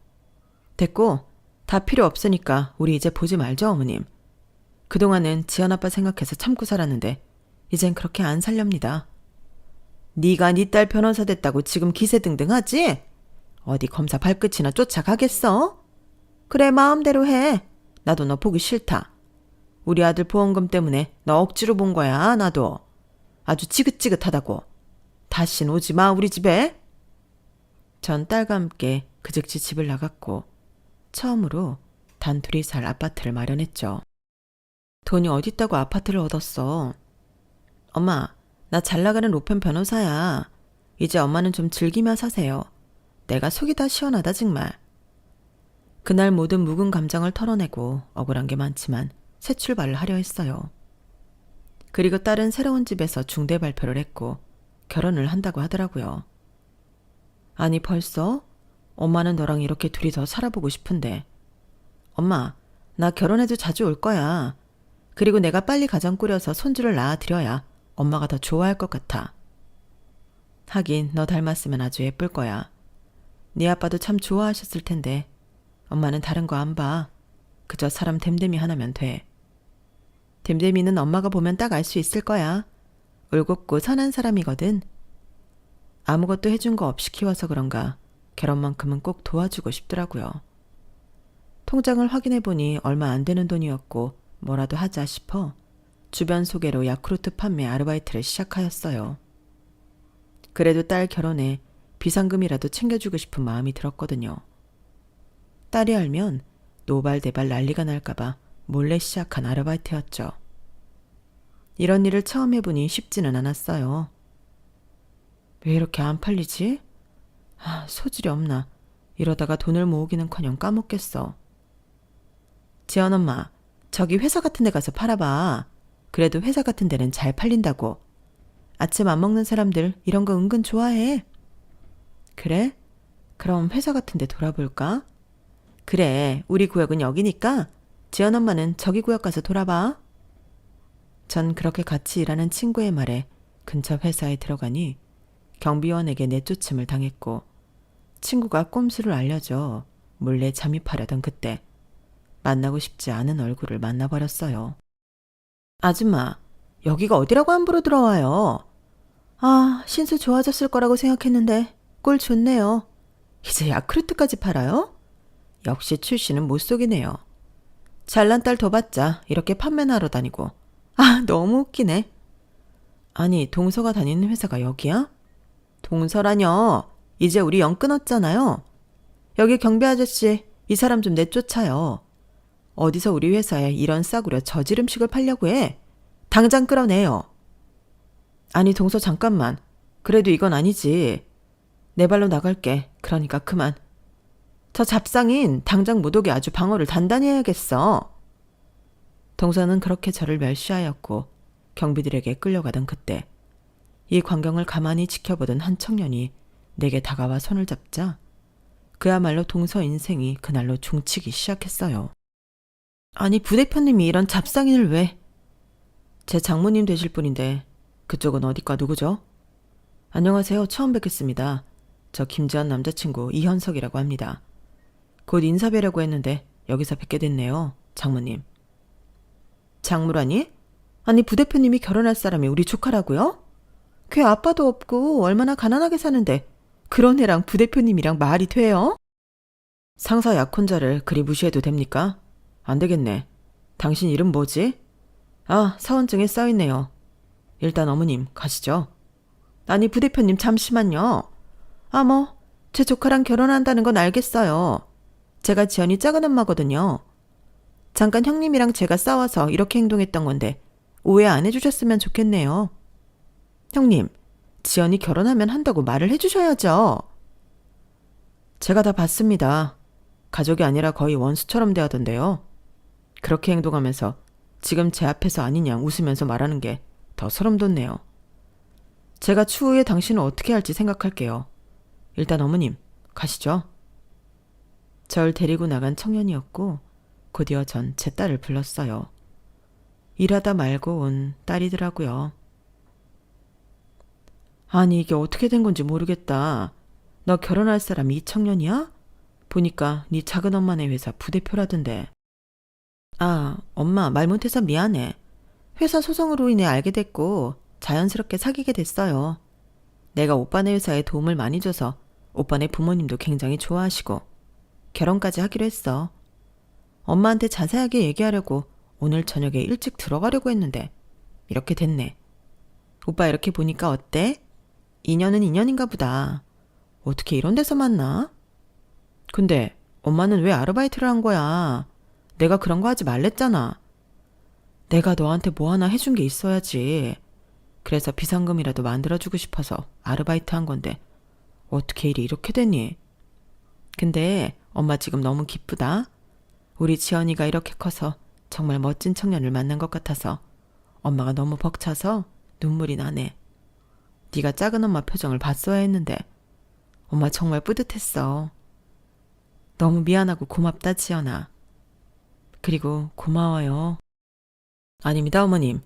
됐고, 다 필요 없으니까 우리 이제 보지 말죠, 어머님. 그동안은 지연 아빠 생각해서 참고 살았는데 이젠 그렇게 안 살렵니다. 네가 네 딸 변호사 됐다고 지금 기세등등하지? 어디 검사 발끝이나 쫓아가겠어? 그래, 마음대로 해. 나도 너 보기 싫다. 우리 아들 보험금 때문에 너 억지로 본 거야, 나도. 아주 지긋지긋하다고. 다신 오지 마, 우리 집에. 전 딸과 함께 그 즉시 집을 나갔고 처음으로 단둘이 살 아파트를 마련했죠. 돈이 어딨다고 아파트를 얻었어. 엄마, 나 잘나가는 로펌 변호사야. 이제 엄마는 좀 즐기며 사세요. 내가 속이 다 시원하다 정말. 그날 모든 묵은 감정을 털어내고 억울한 게 많지만 새 출발을 하려 했어요. 그리고 딸은 새로운 집에서 중대 발표를 했고 결혼을 한다고 하더라고요. 아니 벌써? 엄마는 너랑 이렇게 둘이 더 살아보고 싶은데. 엄마, 나 결혼해도 자주 올 거야. 그리고 내가 빨리 가정 꾸려서 손주를 낳아드려야 엄마가 더 좋아할 것 같아. 하긴 너 닮았으면 아주 예쁠 거야. 네 아빠도 참 좋아하셨을 텐데 엄마는 다른 거 안 봐. 그저 사람 됨됨이 하나면 돼. 됨됨이는 엄마가 보면 딱 알 수 있을 거야. 울곧고 선한 사람이거든. 아무것도 해준 거 없이 키워서 그런가 결혼만큼은 꼭 도와주고 싶더라고요. 통장을 확인해보니 얼마 안 되는 돈이었고 뭐라도 하자 싶어 주변 소개로 야쿠르트 판매 아르바이트를 시작하였어요. 그래도 딸 결혼에 비상금이라도 챙겨주고 싶은 마음이 들었거든요. 딸이 알면 노발대발 난리가 날까봐 몰래 시작한 아르바이트였죠. 이런 일을 처음 해보니 쉽지는 않았어요. 왜 이렇게 안 팔리지? 소질이 없나. 이러다가 돈을 모으기는커녕 까먹겠어. 지연 엄마, 저기 회사 같은 데 가서 팔아봐. 그래도 회사 같은 데는 잘 팔린다고. 아침 안 먹는 사람들 이런 거 은근 좋아해. 그래? 그럼 회사 같은 데 돌아볼까? 그래, 우리 구역은 여기니까 지연 엄마는 저기 구역 가서 돌아봐. 전 그렇게 같이 일하는 친구의 말에 근처 회사에 들어가니 경비원에게 내쫓음을 당했고 친구가 꼼수를 알려줘 몰래 잠입하려던 그때 만나고 싶지 않은 얼굴을 만나버렸어요. 아줌마, 여기가 어디라고 함부로 들어와요? 신수 좋아졌을 거라고 생각했는데 꼴 좋네요. 이제 야쿠르트까지 팔아요? 역시 출신은 못 속이네요. 잘난 딸 더 받자 이렇게 판매나 하러 다니고. 너무 웃기네. 아니, 동서가 다니는 회사가 여기야? 동서라뇨. 이제 우리 영 끊었잖아요. 여기 경비 아저씨, 이 사람 좀 내쫓아요. 어디서 우리 회사에 이런 싸구려 저질 음식을 팔려고 해. 당장 끌어내요. 아니, 동서 잠깐만. 그래도 이건 아니지. 내 발로 나갈게. 그러니까 그만. 저 잡상인 당장 못 오게 아주 방어를 단단히 해야겠어. 동서는 그렇게 저를 멸시하였고 경비들에게 끌려가던 그때 이 광경을 가만히 지켜보던 한 청년이 내게 다가와 손을 잡자 그야말로 동서 인생이 그날로 종치기 시작했어요. 아니, 부대표님이 이런 잡상인을 왜? 제 장모님 되실 분인데 그쪽은 어디과 누구죠? 안녕하세요. 처음 뵙겠습니다. 저 김지연 남자친구 이현석이라고 합니다. 곧 인사뵈려고 했는데 여기서 뵙게 됐네요. 장모님. 장모라니? 아니, 부대표님이 결혼할 사람이 우리 조카라고요? 걔 아빠도 없고 얼마나 가난하게 사는데 그런 애랑 부대표님이랑 말이 돼요? 상사 약혼자를 그리 무시해도 됩니까? 안 되겠네. 당신 이름 뭐지? 사원증에 써있네요. 일단 어머님 가시죠. 아니, 부대표님 잠시만요. 제 조카랑 결혼한다는 건 알겠어요. 제가 지연이 작은 엄마거든요. 잠깐 형님이랑 제가 싸워서 이렇게 행동했던 건데 오해 안 해주셨으면 좋겠네요. 형님, 지연이 결혼하면 한다고 말을 해주셔야죠. 제가 다 봤습니다. 가족이 아니라 거의 원수처럼 대하던데요. 그렇게 행동하면서 지금 제 앞에서 아니냐 웃으면서 말하는 게 더 소름 돋네요. 제가 추후에 당신을 어떻게 할지 생각할게요. 일단 어머님, 가시죠. 절 데리고 나간 청년이었고 곧이어 전 제 딸을 불렀어요. 일하다 말고 온 딸이더라고요. 아니 이게 어떻게 된 건지 모르겠다. 너 결혼할 사람 이 청년이야? 보니까 네 작은엄마네 회사 부대표라던데. 아, 엄마 말 못해서 미안해. 회사 소송으로 인해 알게 됐고 자연스럽게 사귀게 됐어요. 내가 오빠네 회사에 도움을 많이 줘서 오빠네 부모님도 굉장히 좋아하시고 결혼까지 하기로 했어. 엄마한테 자세하게 얘기하려고 오늘 저녁에 일찍 들어가려고 했는데 이렇게 됐네. 오빠 이렇게 보니까 어때? 인연은 인연인가 보다. 어떻게 이런 데서 만나? 근데 엄마는 왜 아르바이트를 한 거야? 내가 그런 거 하지 말랬잖아. 내가 너한테 뭐 하나 해준 게 있어야지. 그래서 비상금이라도 만들어주고 싶어서 아르바이트 한 건데 어떻게 일이 이렇게 되니? 근데 엄마 지금 너무 기쁘다. 우리 지연이가 이렇게 커서 정말 멋진 청년을 만난 것 같아서 엄마가 너무 벅차서 눈물이 나네. 네가 작은 엄마 표정을 봤어야 했는데 엄마 정말 뿌듯했어. 너무 미안하고 고맙다 지연아. 그리고 고마워요. 아닙니다 어머님.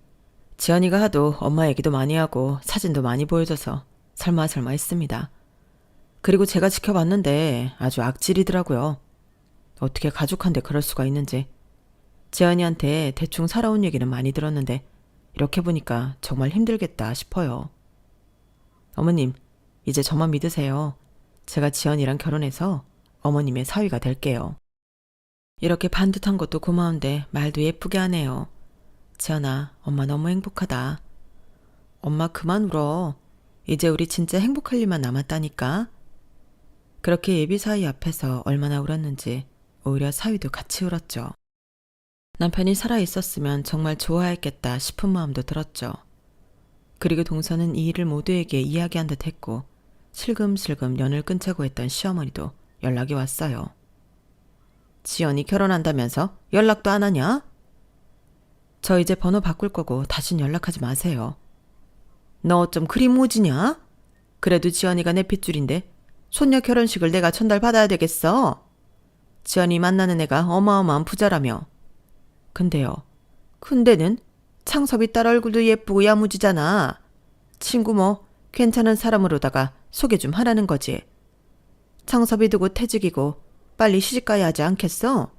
지연이가 하도 엄마 얘기도 많이 하고 사진도 많이 보여줘서 설마 했습니다. 그리고 제가 지켜봤는데 아주 악질이더라고요. 어떻게 가족한테 그럴 수가 있는지. 지연이한테 대충 살아온 얘기는 많이 들었는데 이렇게 보니까 정말 힘들겠다 싶어요. 어머님, 이제 저만 믿으세요. 제가 지연이랑 결혼해서 어머님의 사위가 될게요. 이렇게 반듯한 것도 고마운데 말도 예쁘게 하네요. 지연아, 엄마 너무 행복하다. 엄마 그만 울어. 이제 우리 진짜 행복할 일만 남았다니까. 그렇게 예비 사위 앞에서 얼마나 울었는지 오히려 사위도 같이 울었죠. 남편이 살아있었으면 정말 좋아했겠다 싶은 마음도 들었죠. 그리고 동서는 이 일을 모두에게 이야기한 듯 했고 슬금슬금 연을 끊자고 했던 시어머니도 연락이 왔어요. 지연이 결혼한다면서 연락도 안 하냐? 저 이제 번호 바꿀 거고 다신 연락하지 마세요. 너 어쩜 그리 무지냐? 그래도 지연이가 내 핏줄인데 손녀 결혼식을 내가 전달받아야 되겠어? 지연이 만나는 애가 어마어마한 부자라며. 근데요. 근데는 창섭이 딸 얼굴도 예쁘고 야무지잖아. 친구 뭐 괜찮은 사람으로다가 소개 좀 하라는 거지. 창섭이 두고 퇴직이고 빨리 시집가야 하지 않겠어?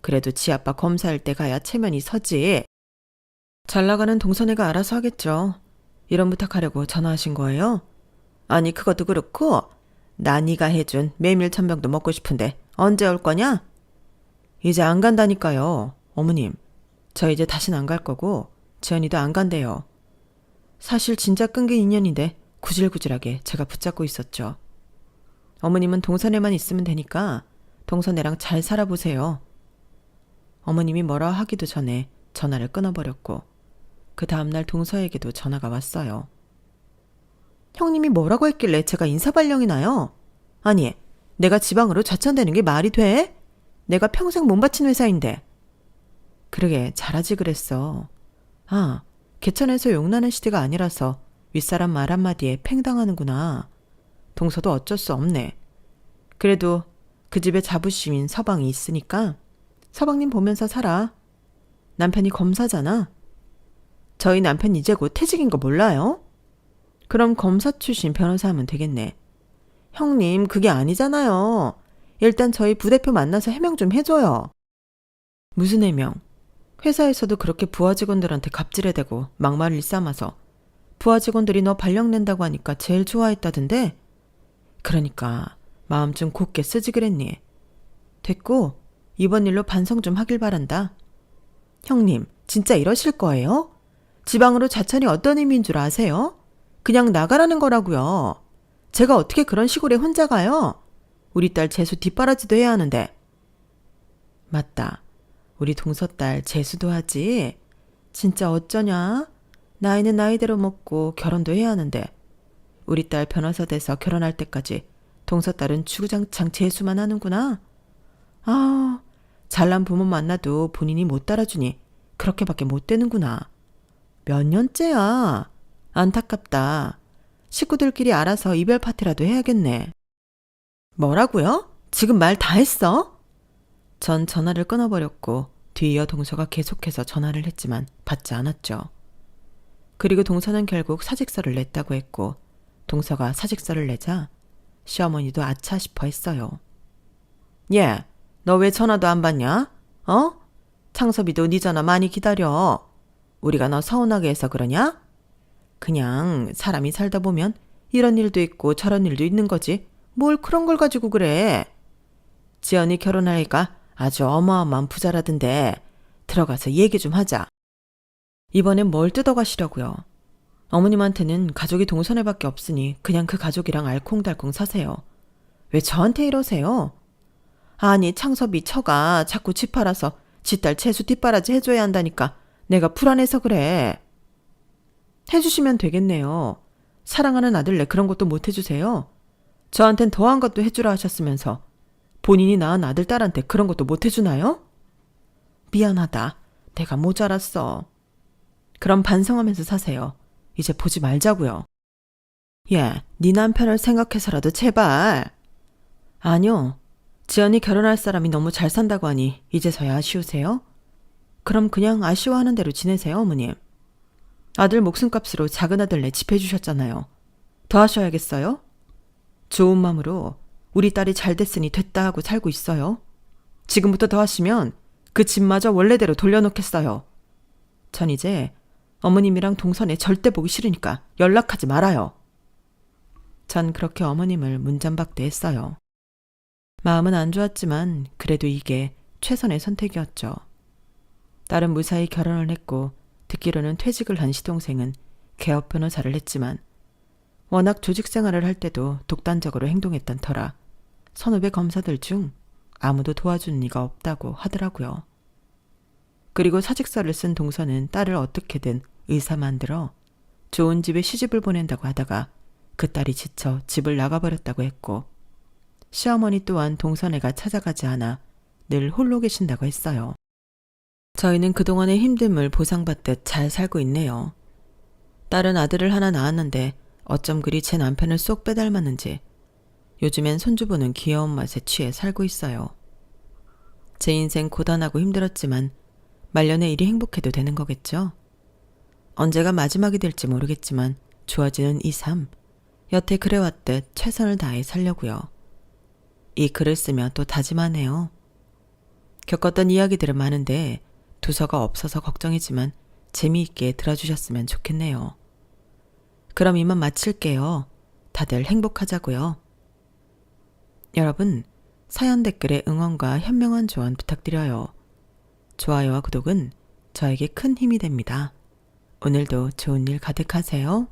그래도 지 아빠 검사할 때 가야 체면이 서지. 잘 나가는 동선애가 알아서 하겠죠. 이런 부탁하려고 전화하신 거예요? 아니 그것도 그렇고 나 네가 해준 메밀 천병도 먹고 싶은데 언제 올 거냐? 이제 안 간다니까요. 어머님, 저 이제 다신 안 갈 거고 지연이도 안 간대요. 사실 진짜 끈긴 인연인데 구질구질하게 제가 붙잡고 있었죠. 어머님은 동선애만 있으면 되니까 동선애랑 잘 살아보세요. 어머님이 뭐라 하기도 전에 전화를 끊어버렸고 그 다음날 동서에게도 전화가 왔어요. 형님이 뭐라고 했길래 제가 인사발령이 나요? 아니, 내가 지방으로 좌천되는 게 말이 돼? 내가 평생 몸 바친 회사인데. 그러게 잘하지 그랬어. 아, 개천에서 용나는 시대가 아니라서 윗사람 말 한마디에 팽당하는구나. 동서도 어쩔 수 없네. 그래도 그 집에 자부심인 서방이 있으니까 서방님 보면서 살아. 남편이 검사잖아. 저희 남편 이제 곧 퇴직인 거 몰라요? 그럼 검사 출신 변호사 하면 되겠네. 형님 그게 아니잖아요. 일단 저희 부대표 만나서 해명 좀 해줘요. 무슨 해명? 회사에서도 그렇게 부하 직원들한테 갑질해대고 막말을 일삼아서 부하 직원들이 너 발령낸다고 하니까 제일 좋아했다던데? 그러니까 마음 좀 곱게 쓰지 그랬니? 됐고 이번 일로 반성 좀 하길 바란다. 형님 진짜 이러실 거예요? 지방으로 자천이 어떤 의미인 줄 아세요? 그냥 나가라는 거라고요. 제가 어떻게 그런 시골에 혼자 가요? 우리 딸 재수 뒷바라지도 해야 하는데. 맞다. 우리 동서딸 재수도 하지. 진짜 어쩌냐? 나이는 나이대로 먹고 결혼도 해야 하는데 우리 딸 변호사 돼서 결혼할 때까지 동서딸은 주구장창 재수만 하는구나. 아, 잘난 부모 만나도 본인이 못 따라주니 그렇게밖에 못 되는구나. 몇 년째야. 안타깝다. 식구들끼리 알아서 이별 파티라도 해야겠네. 뭐라고요? 지금 말 다 했어? 전 전화를 끊어버렸고 뒤이어 동서가 계속해서 전화를 했지만 받지 않았죠. 그리고 동서는 결국 사직서를 냈다고 했고 동서가 사직서를 내자 시어머니도 아차 싶어 했어요. 얘, 너 왜 전화도 안 받냐? 어? 창섭이도 네 전화 많이 기다려. 우리가 너 서운하게 해서 그러냐? 그냥 사람이 살다 보면 이런 일도 있고 저런 일도 있는 거지. 뭘 그런 걸 가지고 그래. 지연이 결혼하니까 아주 어마어마한 부자라던데 들어가서 얘기 좀 하자. 이번엔 뭘 뜯어가시려고요. 어머님한테는 가족이 동선회밖에 없으니 그냥 그 가족이랑 알콩달콩 사세요. 왜 저한테 이러세요? 아니 창섭이 처가 자꾸 집 팔아서 지 딸 채수 뒷바라지 해줘야 한다니까 내가 불안해서 그래. 해주시면 되겠네요. 사랑하는 아들내 그런 것도 못 해주세요. 저한텐 더한 것도 해주라 하셨으면서 본인이 낳은 아들 딸한테 그런 것도 못 해주나요? 미안하다. 내가 모자랐어. 그럼 반성하면서 사세요. 이제 보지 말자고요. 예, 네 남편을 생각해서라도 제발. 아니요. 지연이 결혼할 사람이 너무 잘 산다고 하니 이제서야 아쉬우세요? 그럼 그냥 아쉬워하는 대로 지내세요, 어머님. 아들 목숨값으로 작은 아들내 집 해주셨잖아요. 더 하셔야겠어요? 좋은 마음으로 우리 딸이 잘 됐으니 됐다 하고 살고 있어요. 지금부터 더 하시면 그 집마저 원래대로 돌려놓겠어요. 전 이제 어머님이랑 동선에 절대 보기 싫으니까 연락하지 말아요. 전 그렇게 어머님을 문잠박대했어요. 마음은 안 좋았지만 그래도 이게 최선의 선택이었죠. 딸은 무사히 결혼을 했고 듣기로는 퇴직을 한 시동생은 개업 변호사를 했지만 워낙 조직 생활을 할 때도 독단적으로 행동했던 터라 선후배 검사들 중 아무도 도와주는 이가 없다고 하더라고요. 그리고 사직서를 쓴 동서는 딸을 어떻게든 의사 만들어 좋은 집에 시집을 보낸다고 하다가 그 딸이 지쳐 집을 나가버렸다고 했고 시어머니 또한 동선애가 찾아가지 않아 늘 홀로 계신다고 했어요. 저희는 그동안의 힘듦을 보상받듯 잘 살고 있네요. 딸은 아들을 하나 낳았는데 어쩜 그리 제 남편을 쏙 빼닮았는지 요즘엔 손주 보는 귀여운 맛에 취해 살고 있어요. 제 인생 고단하고 힘들었지만 말년에 일이 행복해도 되는 거겠죠? 언제가 마지막이 될지 모르겠지만 좋아지는 이 삶, 여태 그래왔듯 최선을 다해 살려고요. 이 글을 쓰며 또 다짐하네요. 겪었던 이야기들은 많은데 두서가 없어서 걱정이지만 재미있게 들어주셨으면 좋겠네요. 그럼 이만 마칠게요. 다들 행복하자고요. 여러분, 사연 댓글에 응원과 현명한 조언 부탁드려요. 좋아요와 구독은 저에게 큰 힘이 됩니다. 오늘도 좋은 일 가득하세요.